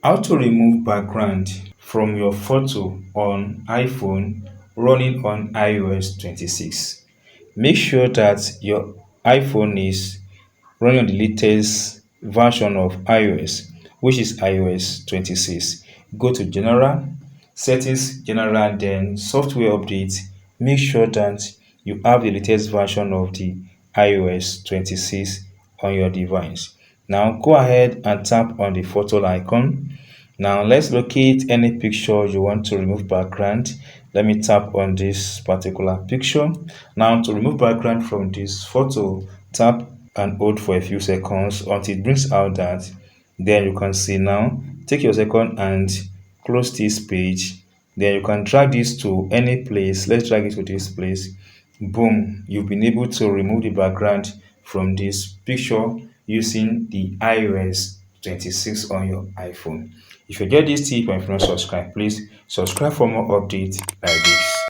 How to remove background from your photo on iPhone running on iOS 26. Make sure that your iPhone is running on the latest version of iOS, which is iOS 26. Go to General, Settings, General, then Software Update. Make sure that you have the latest version of the iOS 26 on your device. Now go ahead and tap on the photo icon. Now let's locate any picture you want to remove background. Let me tap on this particular picture. Now to remove background from this photo, tap and hold for a few seconds until it brings out that. Then you can see now, take your second and close this page. Then you can drag this to any place. Let's drag it to this place. Boom, you've been able to remove the background from this picture using the iOS 26 on your iPhone. If you get this tip and if you're not subscribed, please subscribe for more updates like this.